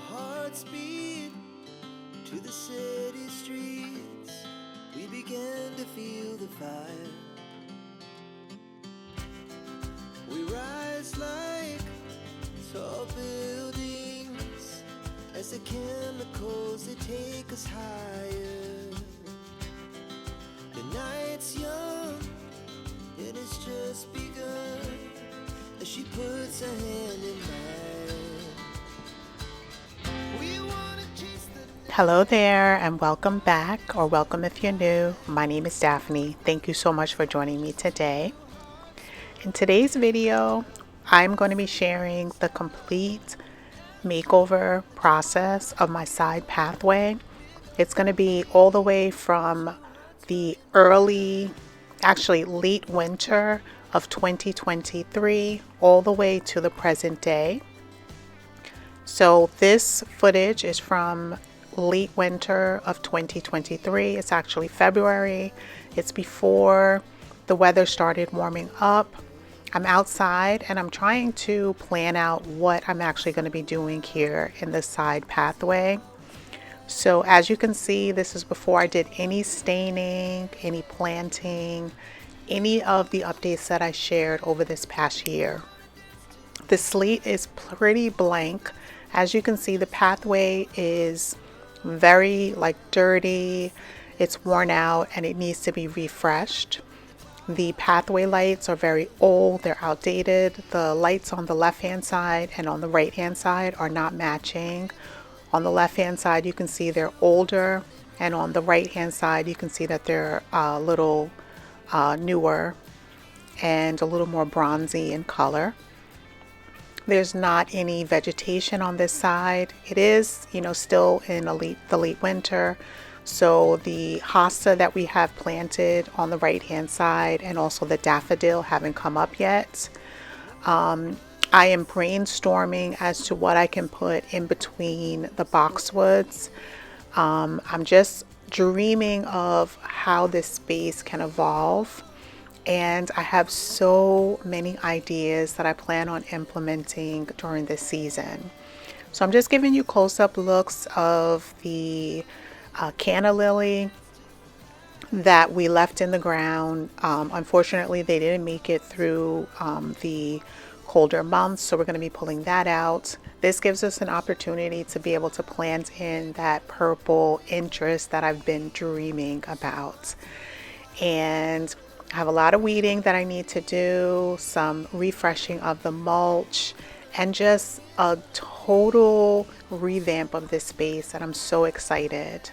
hearts beat to the city streets. We began to feel the fire. We rise like tall buildings as the chemicals, they take us higher. The night's young and it's just begun as she puts her hand in mine. We wanna chase the... Hello there and welcome back, or welcome if you're new. My name is Daphne. Thank you so much for joining me today. In today's video, I'm going to be sharing the complete makeover process of my side pathway. It's going to be all the way from the late winter of 2023 all the way to the present day. So this footage is from late winter of 2023. It's actually February. It's before the weather started warming up. I'm outside and I'm trying to plan out what I'm actually going to be doing here in the side pathway. So as you can see, this is before I did any staining, any planting, any of the updates that I shared over this past year. The slate is pretty blank. As you can see, the pathway is very dirty. It's worn out and it needs to be refreshed. The pathway lights are very old, they're outdated. The lights on the left hand side and on the right hand side are not matching. On the left hand side you can see they're older, and on the right hand side you can see that they're a little newer and a little more bronzy in color. There's not any vegetation on this side. It is, still in the late winter. So the hosta that we have planted on the right hand side and also the daffodil haven't come up yet. I am brainstorming as to what I can put in between the boxwoods. I'm just dreaming of how this space can evolve, and I have so many ideas that I plan on implementing during this season. So I'm just giving you close-up looks of the canna lily that we left in the ground. Unfortunately, they didn't make it through the colder months, so we're going to be pulling that out. This gives us an opportunity to be able to plant in that purple interest that I've been dreaming about. And I have a lot of weeding that I need to do, some refreshing of the mulch, and just a total revamp of this space, and I'm so excited.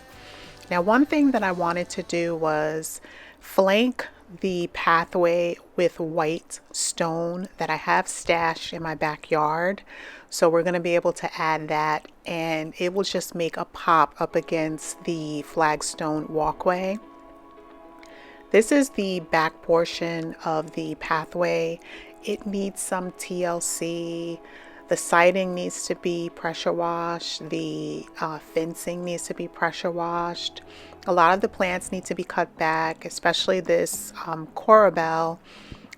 Now, one thing that I wanted to do was flank the pathway with white stone that I have stashed in my backyard. So we're going to be able to add that, and it will just make a pop up against the flagstone walkway. This is the back portion of the pathway. It needs some TLC. The siding needs to be pressure washed. The fencing needs to be pressure washed. A lot of the plants need to be cut back, especially this corabelle.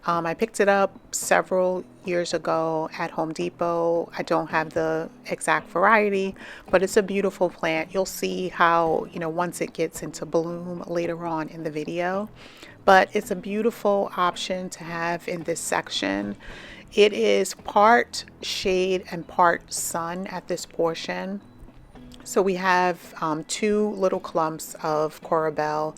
I picked it up several years ago at Home Depot. I don't have the exact variety, but it's a beautiful plant. You'll see how, once it gets into bloom later on in the video. But it's a beautiful option to have in this section. It is part shade and part sun at this portion. So we have two little clumps of corabelle,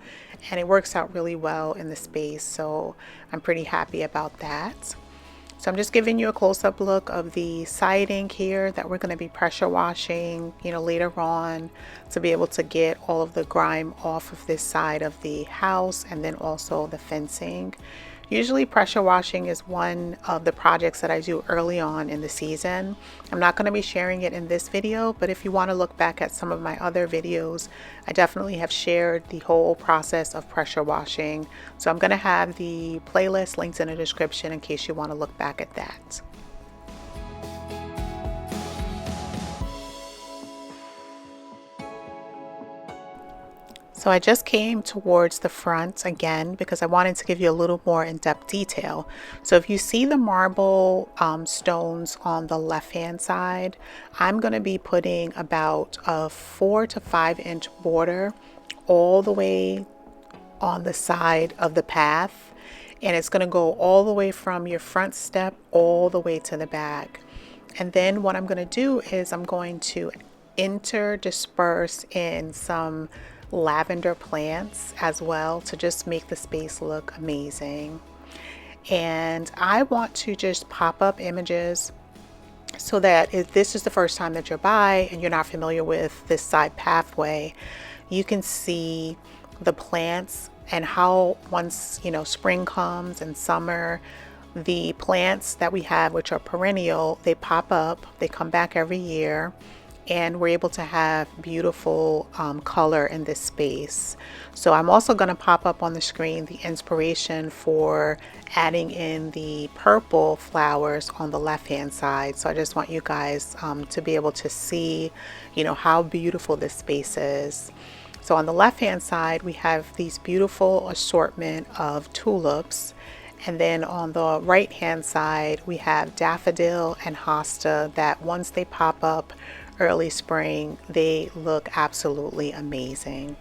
and it works out really well in the space. So I'm pretty happy about that. So I'm just giving you a close-up look of the siding here that we're going to be pressure washing, later on, to be able to get all of the grime off of this side of the house, and then also the fencing. Usually pressure washing is one of the projects that I do early on in the season. I'm not going to be sharing it in this video, but if you want to look back at some of my other videos, I definitely have shared the whole process of pressure washing. So I'm going to have the playlist linked in the description in case you want to look back at that. So I just came towards the front again because I wanted to give you a little more in-depth detail. So if you see the marble stones on the left-hand side, I'm going to be putting about a 4 to 5 inch border all the way on the side of the path. And it's going to go all the way from your front step all the way to the back. And then what I'm going to do is I'm going to interdisperse in some lavender plants as well to just make the space look amazing. And I want to just pop up images so that if this is the first time that you're by and you're not familiar with this side pathway, you can see the plants and how once spring comes and summer, the plants that we have, which are perennial, they pop up, they come back every year, and we're able to have beautiful color in this space. So I'm also going to pop up on the screen the inspiration for adding in the purple flowers on the left hand side. So I just want you guys to be able to see how beautiful this space is. So on the left hand side we have these beautiful assortment of tulips, and then on the right hand side we have daffodil and hosta that once they pop up early spring, they look absolutely amazing.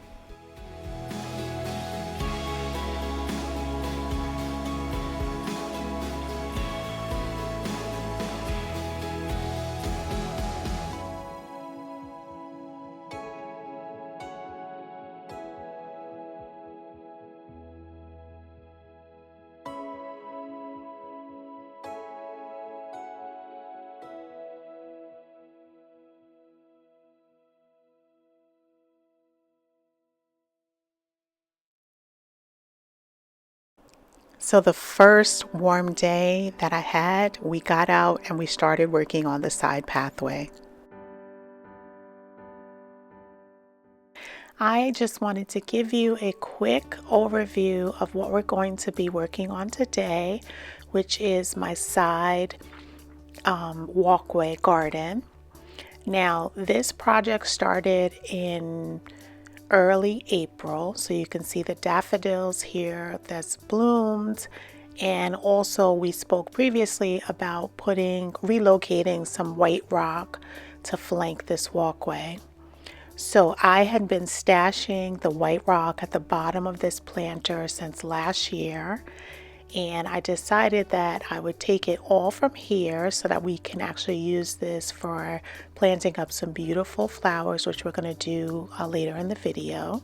So the first warm day that I had, we got out and we started working on the side pathway. I just wanted to give you a quick overview of what we're going to be working on today, which is my side walkway garden. Now, this project started in early April, so you can see the daffodils here that's bloomed, and also we spoke previously about relocating some white rock to flank this walkway. So I had been stashing the white rock at the bottom of this planter since last year, and I decided that I would take it all from here so that we can actually use this for planting up some beautiful flowers, which we're going to do later in the video.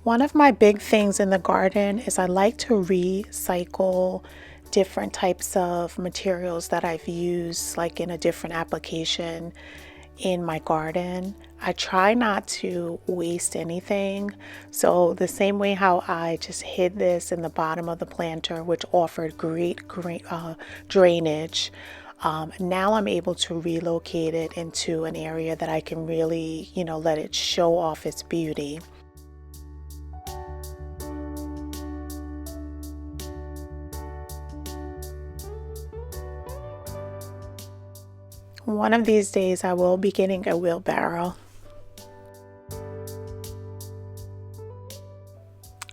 One of my big things in the garden is I like to recycle different types of materials that I've used like in a different application in my garden. I try not to waste anything. So the same way how I just hid this in the bottom of the planter, which offered great drainage, now I'm able to relocate it into an area that I can really, let it show off its beauty. One of these days I will be getting a wheelbarrow.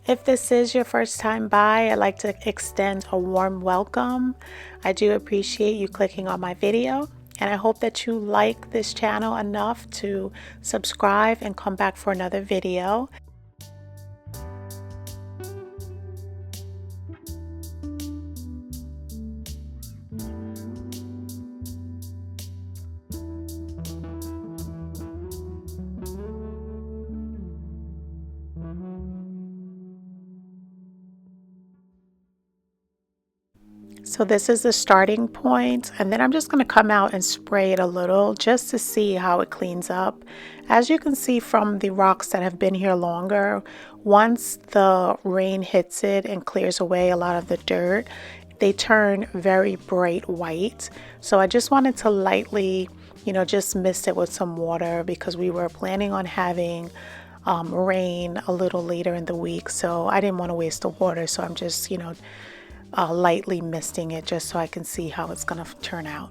If this is your first time by, I'd like to extend a warm welcome. I do appreciate you clicking on my video, and I hope that you like this channel enough to subscribe and come back for another video. So this is the starting point, and then I'm just going to come out and spray it a little just to see how it cleans up. As you can see from the rocks that have been here longer, once the rain hits it and clears away a lot of the dirt, they turn very bright white. So I just wanted to lightly, just mist it with some water because we were planning on having rain a little later in the week. So I didn't want to waste the water. So I'm just, lightly misting it just so I can see how it's going to turn out.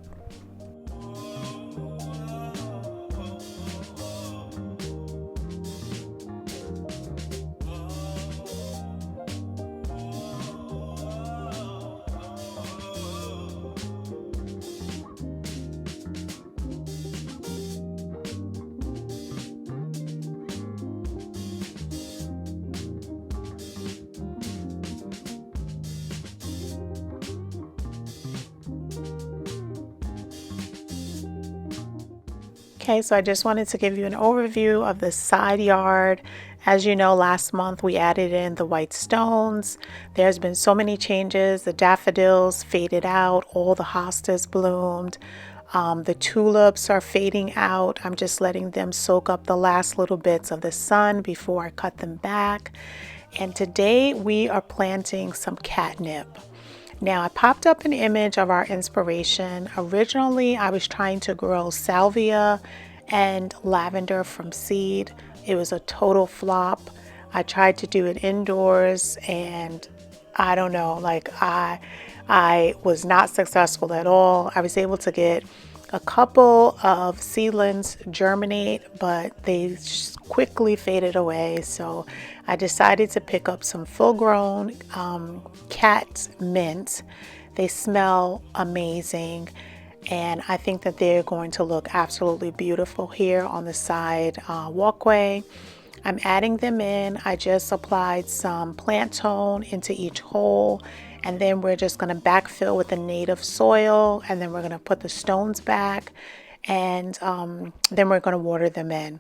Okay, so I just wanted to give you an overview of the side yard. As you know, last month we added in the white stones. There's been so many changes. The daffodils faded out, all the hostas bloomed. The tulips are fading out. I'm just letting them soak up the last little bits of the sun before I cut them back. And today we are planting some catnip. Now, I popped up an image of our inspiration. Originally, I was trying to grow salvia and lavender from seed. It was a total flop. I tried to do it indoors and I don't know, I was not successful at all. I was able to get a couple of seedlings germinate, but they just quickly faded away. So I decided to pick up some full-grown cat mint. They smell amazing, and I think that they're going to look absolutely beautiful here on the side walkway. I'm adding them in. I just applied some plant tone into each hole, and then we're just going to backfill with the native soil, and then we're going to put the stones back, and then we're going to water them in.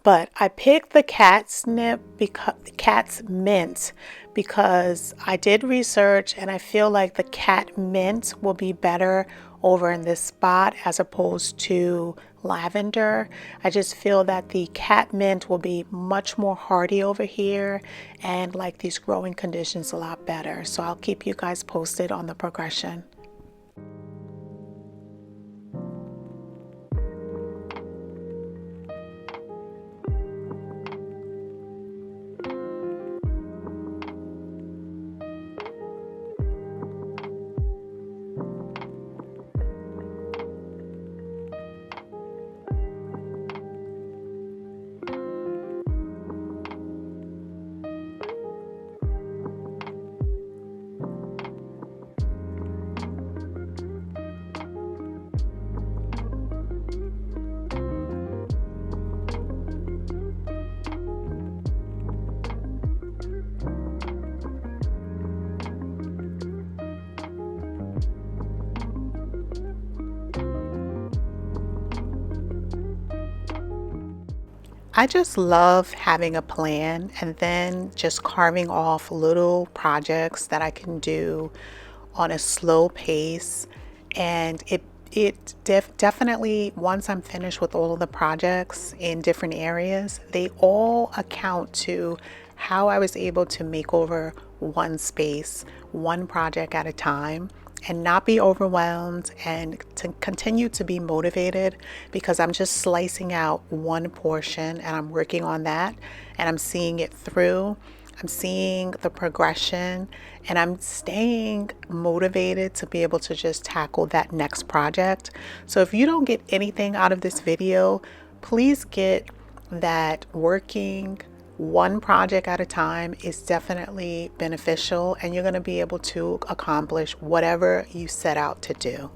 But I picked the cat's mint because I did research and I feel like the cat mint will be better over in this spot as opposed to lavender. I just feel that the cat mint will be much more hardy over here and like these growing conditions a lot better. So I'll keep you guys posted on the progression. I just love having a plan and then just carving off little projects that I can do on a slow pace. And definitely, once I'm finished with all of the projects in different areas, they all account to how I was able to make over one space, one project at a time, and not be overwhelmed and to continue to be motivated because I'm just slicing out one portion and I'm working on that and I'm seeing it through. I'm seeing the progression and I'm staying motivated to be able to just tackle that next project. So if you don't get anything out of this video, please get that working one project at a time is definitely beneficial and you're going to be able to accomplish whatever you set out to do.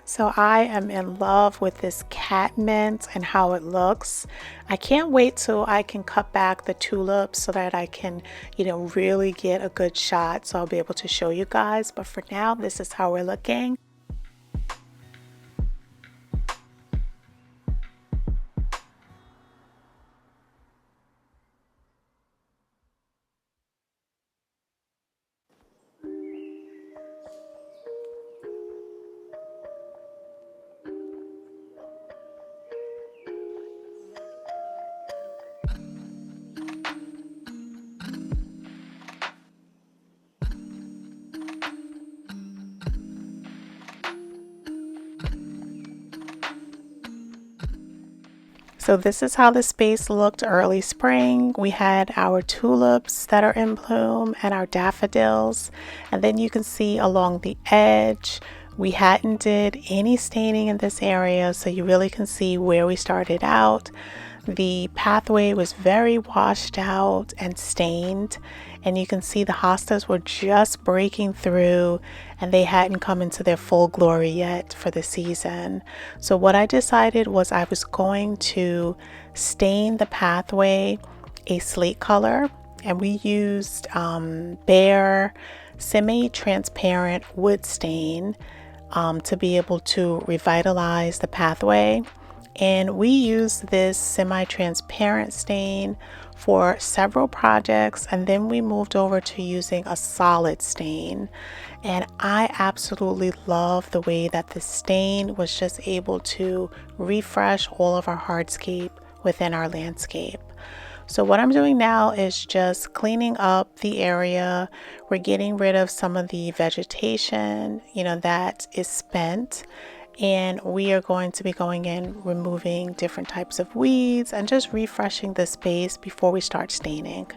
So I am in love with this cat mint and how it looks. I can't wait till I can cut back the tulips so that I can, really get a good shot. So I'll be able to show you guys. But for now, this is how we're looking. So this is how the space looked early spring. We had our tulips that are in bloom and our daffodils. And then you can see along the edge, we hadn't did any staining in this area, so you really can see where we started out. The pathway was very washed out and stained, and you can see the hostas were just breaking through and they hadn't come into their full glory yet for the season. So what I decided was I was going to stain the pathway a slate color, and we used bare semi-transparent wood stain to be able to revitalize the pathway. And we used this semi-transparent stain for several projects, and then we moved over to using a solid stain. And I absolutely love the way that the stain was just able to refresh all of our hardscape within our landscape. So what I'm doing now is just cleaning up the area. We're getting rid of some of the vegetation, that is spent. And we are going to be going in, removing different types of weeds and just refreshing the space before we start staining.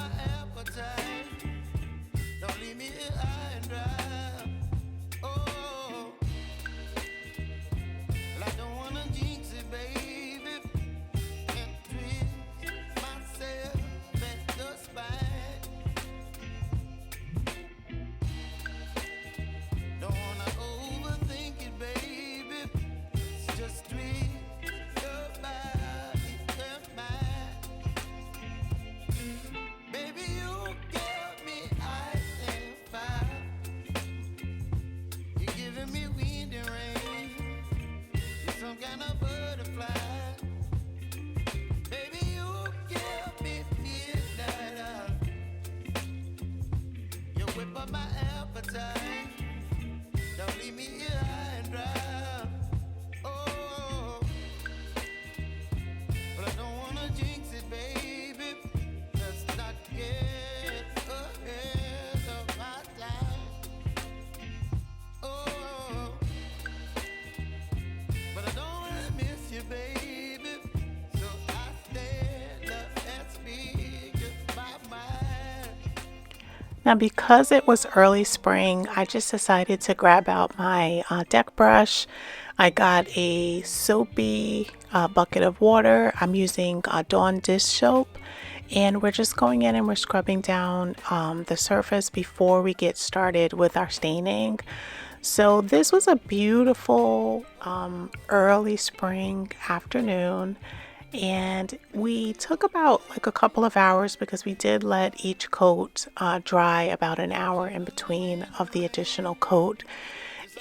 my appetite. Don't leave me here high and dry. Oh, well, I don't wanna jinx it, baby, and twist myself at the spine. Don't wanna overthink it, baby. It's just twist your body and mine. Baby, you give me ice and fire. You're giving me wind and rain. You're some kind of butterfly. Baby, you give me midnight. You whip up my appetite. Don't leave me here high and dry. Oh, but I don't wanna jinx it, baby. Let's not get ahead of my time. Oh, but I don't wanna miss you, baby. So I stand up and speak just my mind. Now, because it was early spring, I just decided to grab out my deck brush. I got a soapy bucket of water. I'm using Dawn dish soap, and we're just going in and we're scrubbing down the surface before we get started with our staining. So this was a beautiful early spring afternoon, and we took about like a couple of hours because we did let each coat dry about an hour in between of the additional coat.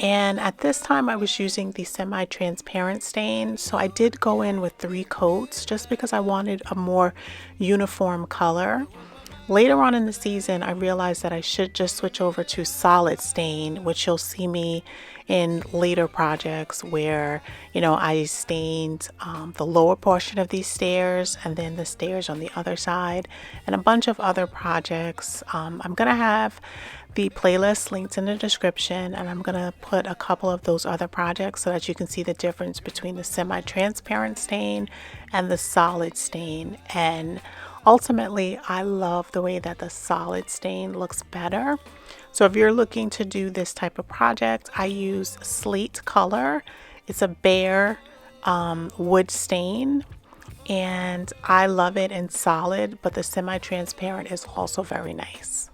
And at this time I was using the semi-transparent stain, so I did go in with 3 coats just because I wanted a more uniform color. Later on in the season, I realized that I should just switch over to solid stain, which you'll see me in later projects where, I stained the lower portion of these stairs and then the stairs on the other side and a bunch of other projects. I'm going to have the playlist linked in the description, and I'm going to put a couple of those other projects so that you can see the difference between the semi-transparent stain and the solid stain. And ultimately, I love the way that the solid stain looks better. So if you're looking to do this type of project, I use Slate Color. It's a bare wood stain, and I love it in solid, but the semi-transparent is also very nice.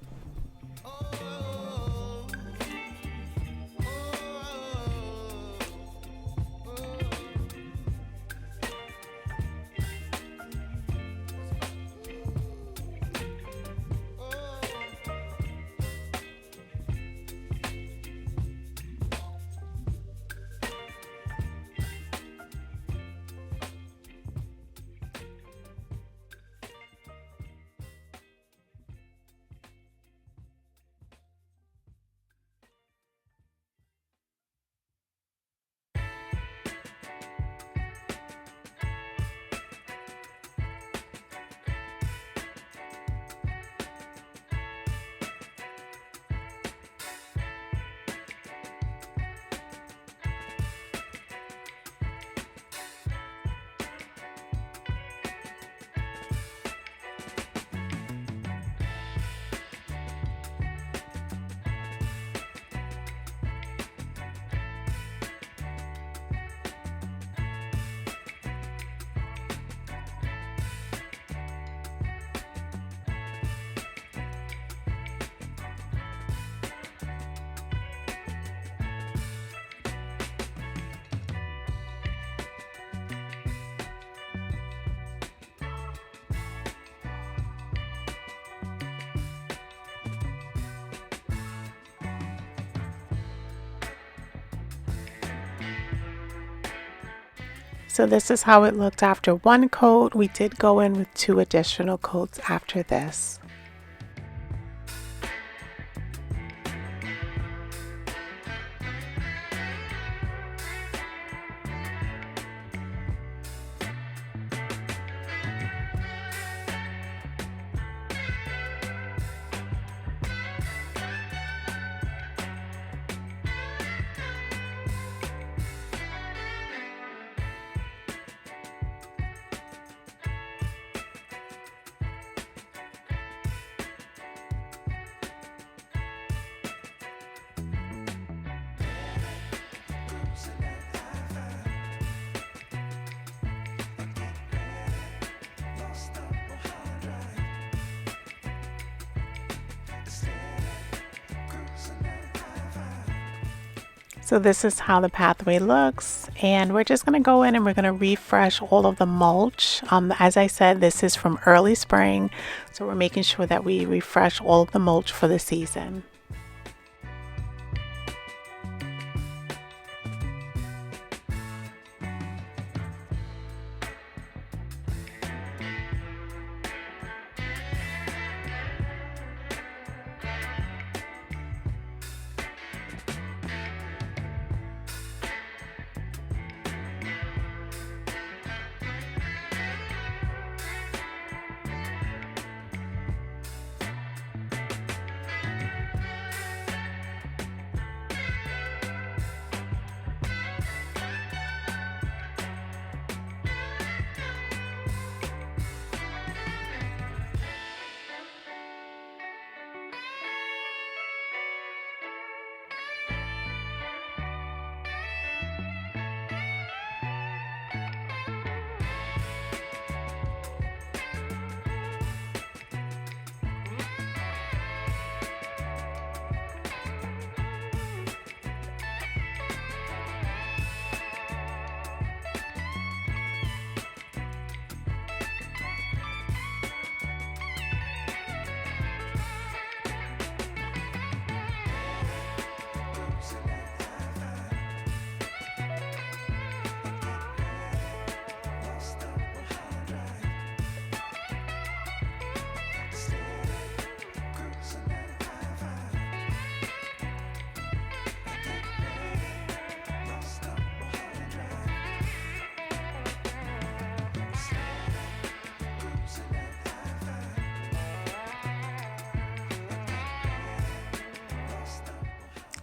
So this is how it looked after 1 coat. We did go in with 2 additional coats after this. So this is how the pathway looks, and we're just going to go in and we're going to refresh all of the mulch. As I said, this is from early spring, so we're making sure that we refresh all of the mulch for the season.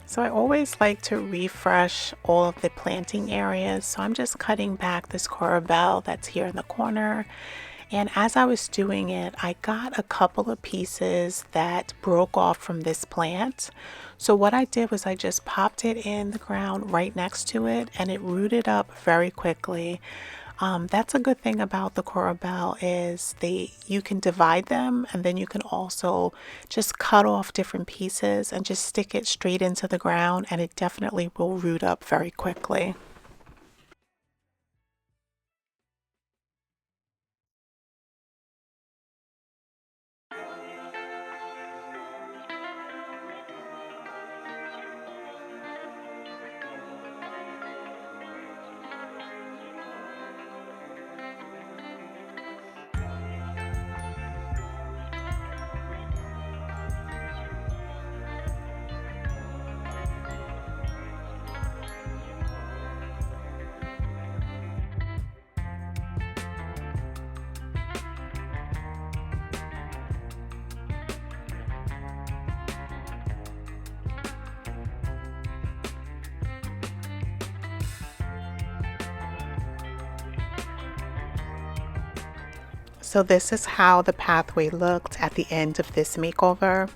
So I always like to refresh all of the planting areas. So I'm just cutting back this coral that's here in the corner. And as I was doing it, I got a couple of pieces that broke off from this plant. So what I did was I just popped it in the ground right next to it, and it rooted up very quickly. That's a good thing about the coral is you can divide them, and then you can also just cut off different pieces and just stick it straight into the ground, and it definitely will root up very quickly. So this is how the pathway looked at the end of this makeover,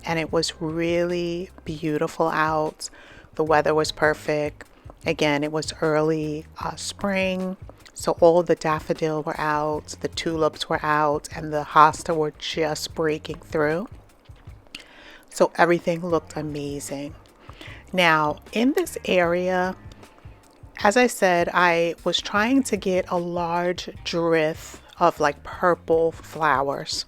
and it was really beautiful out. The weather was perfect. Again, it was early spring, so all the daffodil were out, the tulips were out, and the hosta were just breaking through. So everything looked amazing. Now, in this area, as I said, I was trying to get a large drift of like purple flowers.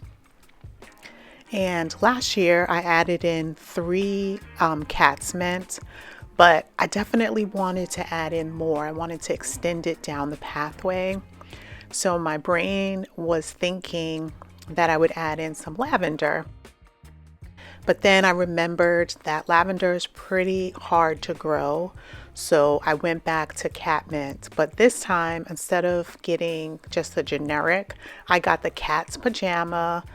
And last year I added in 3 cat's mint, but I definitely wanted to add in more. I wanted to extend it down the pathway. So my brain was thinking that I would add in some lavender. But then I remembered that lavender is pretty hard to grow. So I went back to catmint, but this time instead of getting just the generic, I got the cat's pajama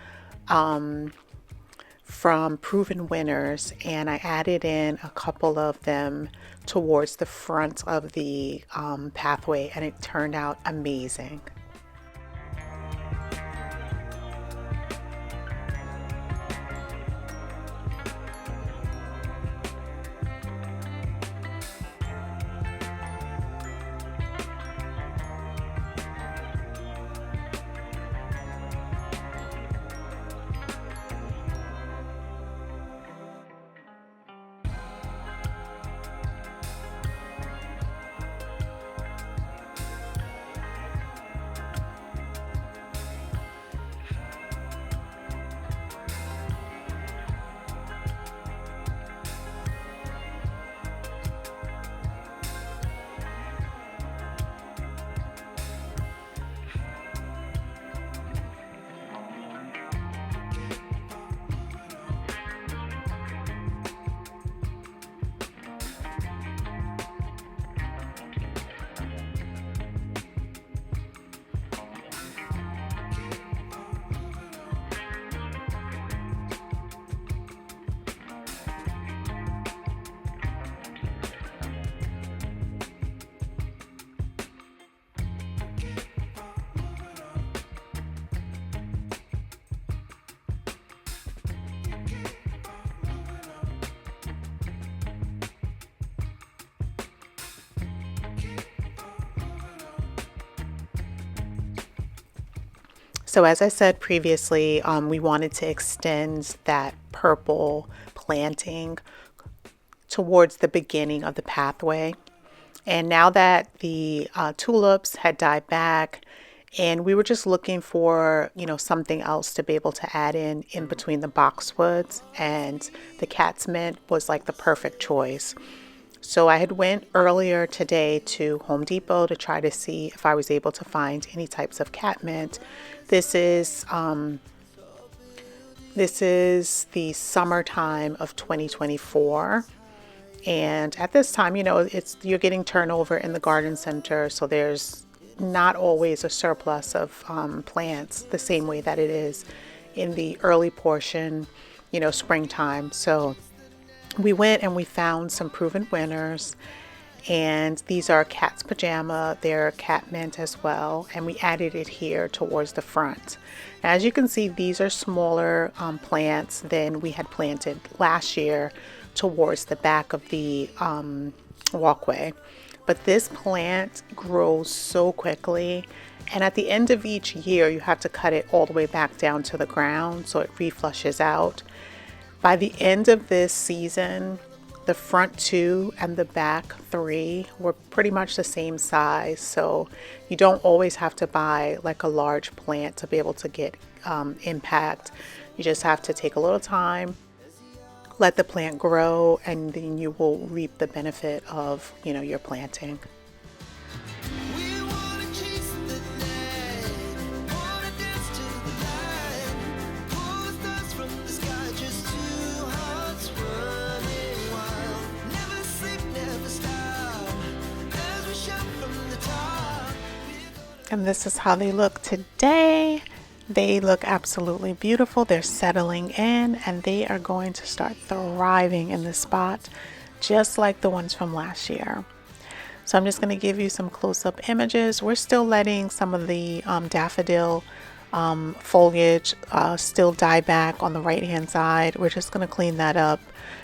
from Proven Winners, and I added in a couple of them towards the front of the pathway, and it turned out amazing. So as I said previously, we wanted to extend that purple planting towards the beginning of the pathway. And now that the tulips had died back, and we were just looking for, something else to be able to add in between the boxwoods, and the cat's mint was like the perfect choice. So I had went earlier today to Home Depot to try to see if I was able to find any types of cat mint. This is the summertime of 2024. And at this time, you're getting turnover in the garden center, so there's not always a surplus of plants the same way that it is in the early portion, springtime. So we went and we found some proven winners, and these are cat's pajama, they're cat mint as well, and we added it here towards the front. Now, as you can see, these are smaller plants than we had planted last year towards the back of the walkway. But this plant grows so quickly, and at the end of each year you have to cut it all the way back down to the ground so it reflushes out. By the end of this season, the front 2 and the back 3 were pretty much the same size, so you don't always have to buy like a large plant to be able to get impact. You just have to take a little time, let the plant grow, and then you will reap the benefit of, your planting. We wanna chase the night, wanna dance to the light, pull stars from the sky, just two hearts running wild. Never sleep, never stop, as we shout from the top. And this is how they look today. They look absolutely beautiful. They're settling in, and they are going to start thriving in this spot, just like the ones from last year. So I'm just going to give you some close-up images. We're still letting some of the daffodil foliage still die back on the right-hand side. We're just going to clean that up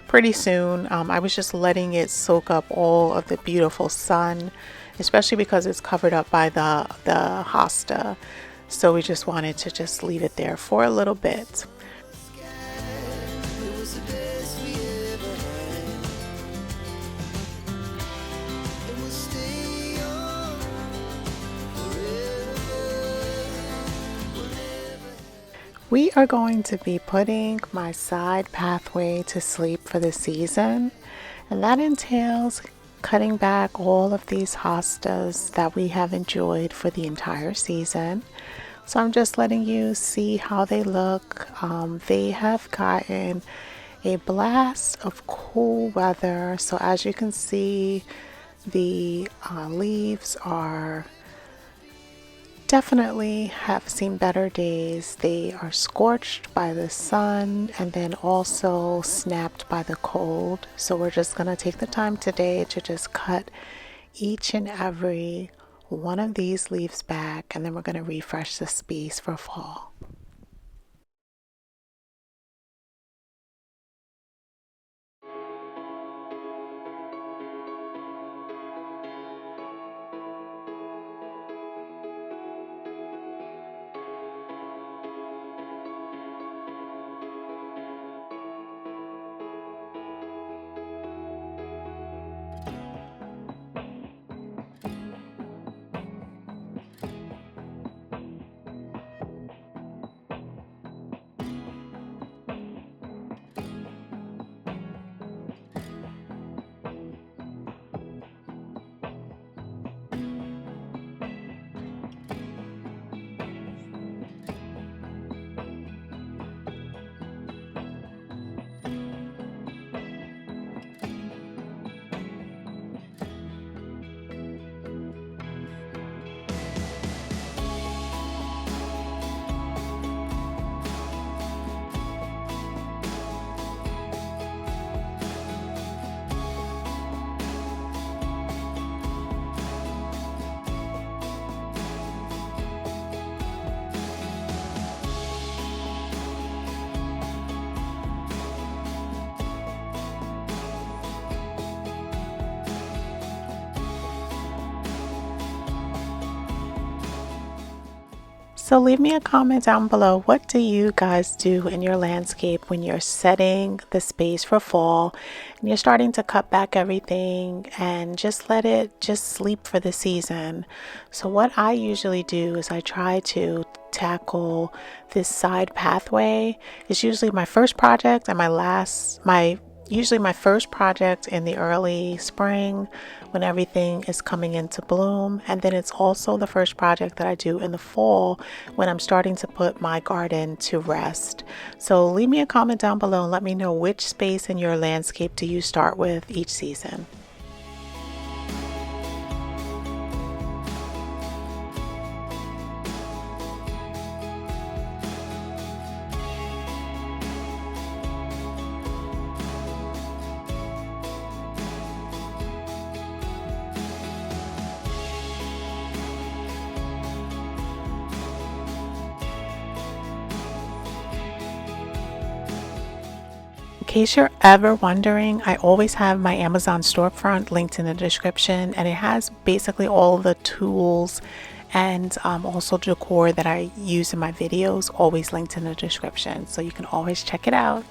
pretty soon. I was just letting it soak up all of the beautiful sun, especially because it's covered up by the hosta. So we just wanted to just leave it there for a little bit. It was the best we ever had. It will stay on forever. We are going to be putting my side pathway to sleep for the season, and that entails cutting back all of these hostas that we have enjoyed for the entire season. So I'm just letting you see how they look. They have gotten a blast of cool weather. So as you can see, the leaves are definitely have seen better days. They are scorched by the sun and then also snapped by the cold. So we're just going to take the time today to just cut each and every one of these leaves back, and then we're going to refresh the space for fall. So leave me a comment down below. What do you guys do in your landscape when you're setting the space for fall and you're starting to cut back everything and just let it just sleep for the season? So what I usually do is I try to tackle this side pathway. It's usually my first project and usually my first project in the early spring when everything is coming into bloom, and then it's also the first project that I do in the fall when I'm starting to put my garden to rest. So leave me a comment down below and let me know which space in your landscape do you start with each season. In case you're ever wondering, I always have my Amazon storefront linked in the description, and it has basically all the tools and also decor that I use in my videos always linked in the description, so you can always check it out.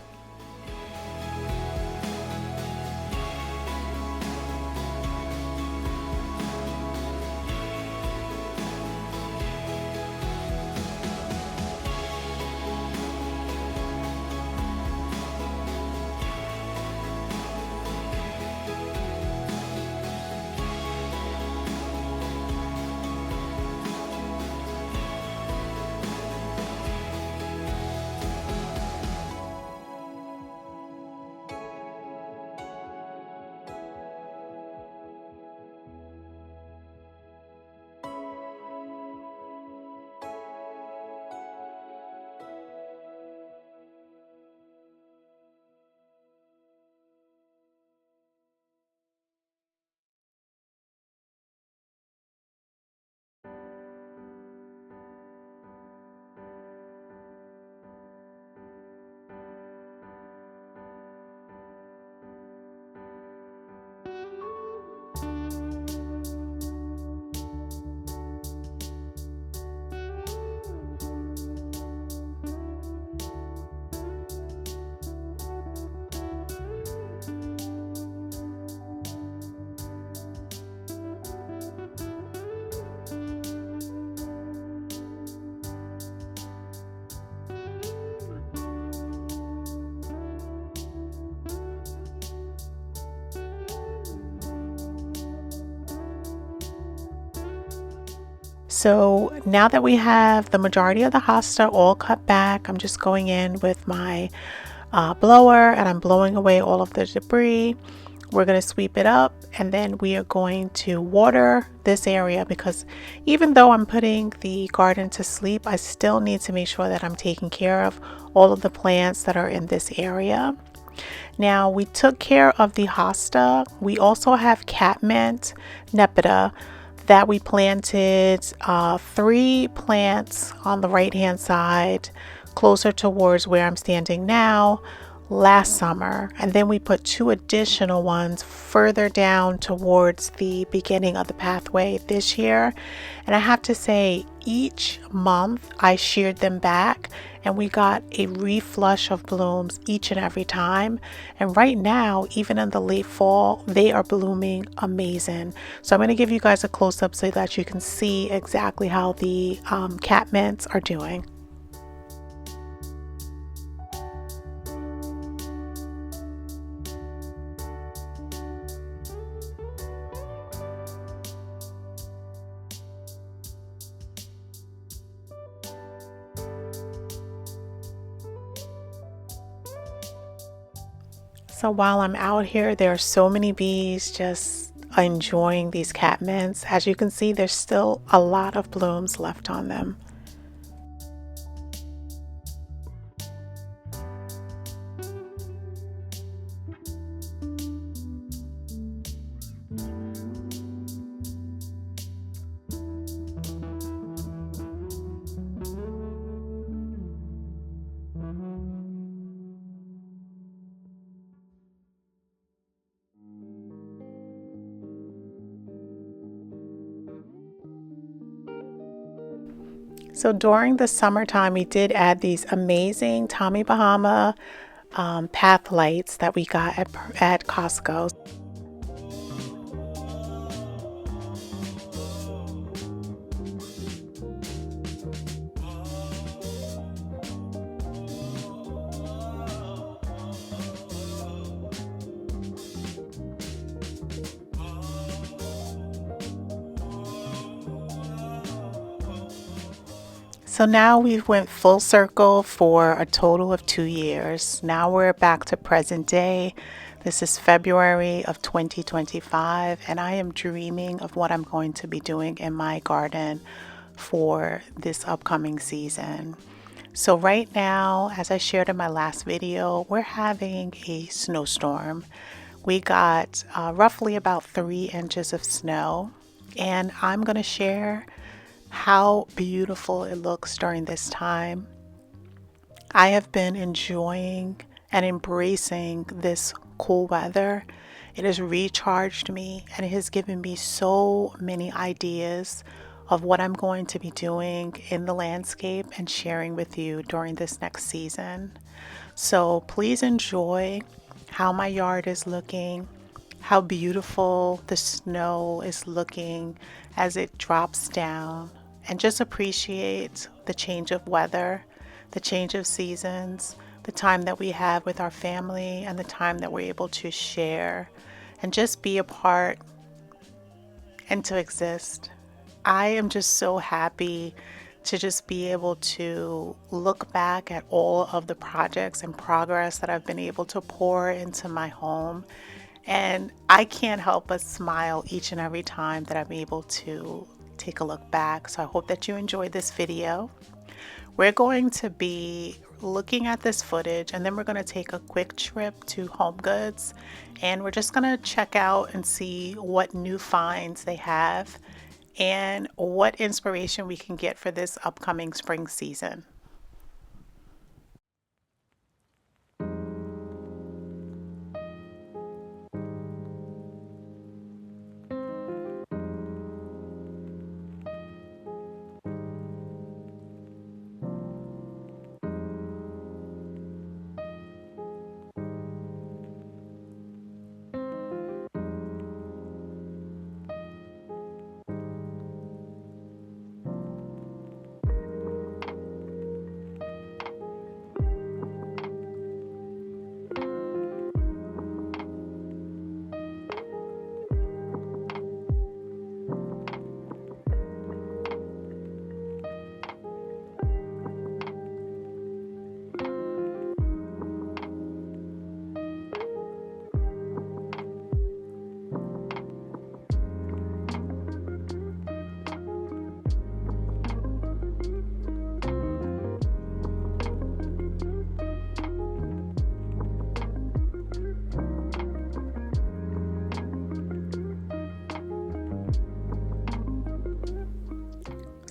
So now that we have the majority of the hosta all cut back, I'm just going in with my blower and I'm blowing away all of the debris. We're going to sweep it up, and then we are going to water this area because even though I'm putting the garden to sleep, I still need to make sure that I'm taking care of all of the plants that are in this area. Now we took care of the hosta. We also have catmint nepeta that we planted 3 plants on the right hand side closer towards where I'm standing now last summer, and then we put 2 additional ones further down towards the beginning of the pathway this year. And I have to say, each month I sheared them back and we got a reflush of blooms each and every time. And right now, even in the late fall, they are blooming amazing. So I'm going to give you guys a close-up so that you can see exactly how the catmints are doing. So while I'm out here, there are so many bees just enjoying these catmints. As you can see, there's still a lot of blooms left on them. So during the summertime, we did add these amazing Tommy Bahama path lights that we got at Costco. So now we went full circle for a total of 2 years. Now we're back to present day. This is February of 2025, and I am dreaming of what I'm going to be doing in my garden for this upcoming season. So right now, as I shared in my last video, we're having a snowstorm. We got roughly about 3 inches of snow, and I'm going to share how beautiful it looks during this time. I have been enjoying and embracing this cool weather. It has recharged me and it has given me so many ideas of what I'm going to be doing in the landscape and sharing with you during this next season. So please enjoy how my yard is looking, how beautiful the snow is looking as it drops down, and just appreciate the change of weather, the change of seasons, the time that we have with our family, and the time that we're able to share and just be a part and to exist. I am just so happy to just be able to look back at all of the projects and progress that I've been able to pour into my home. And I can't help but smile each and every time that I'm able to take a look back. So I hope that you enjoyed this video. We're going to be looking at this footage, and then we're going to take a quick trip to HomeGoods, and we're just going to check out and see what new finds they have and what inspiration we can get for this upcoming spring season.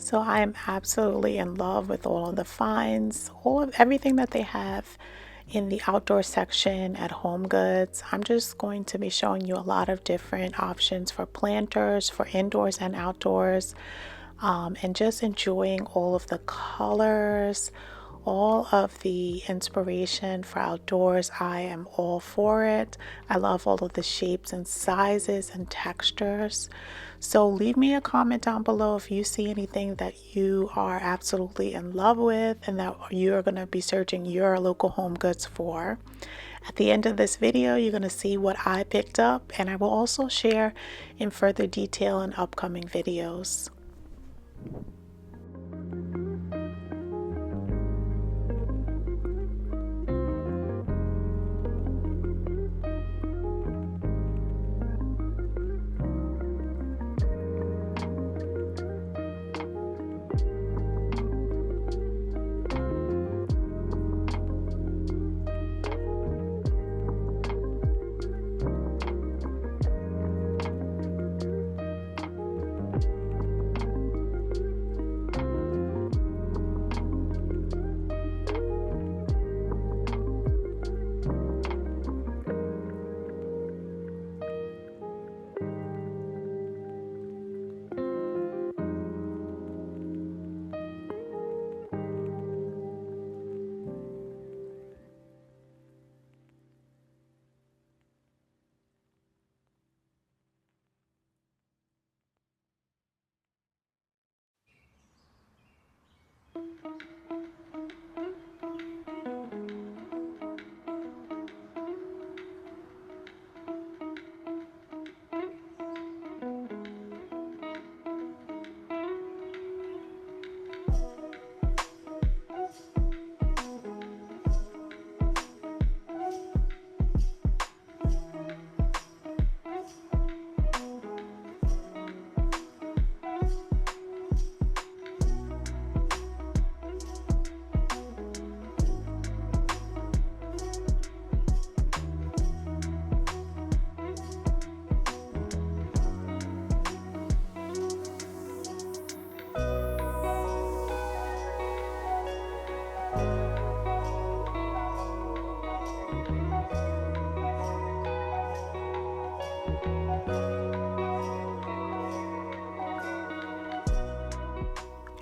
So I am absolutely in love with all of the finds, all of everything that they have in the outdoor section at HomeGoods. I'm just going to be showing you a lot of different options for planters, for indoors and outdoors, and just enjoying all of the colors, all of the inspiration for outdoors. I am all for it. I love all of the shapes and sizes and textures. So leave me a comment down below if you see anything that you are absolutely in love with and that you're going to be searching your local HomeGoods for. At the end of this video, you're going to see what I picked up, and I will also share in further detail in upcoming videos.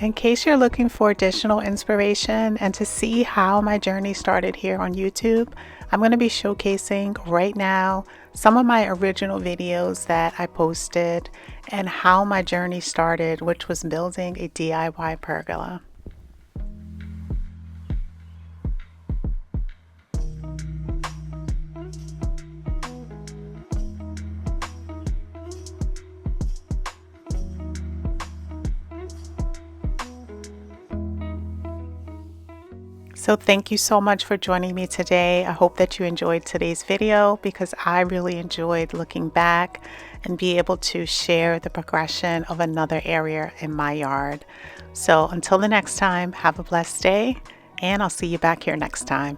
In case you're looking for additional inspiration and to see how my journey started here on YouTube, I'm going to be showcasing right now some of my original videos that I posted and how my journey started, which was building a DIY pergola. So thank you so much for joining me today. I hope that you enjoyed today's video because I really enjoyed looking back and be able to share the progression of another area in my yard. So until the next time, have a blessed day, and I'll see you back here next time.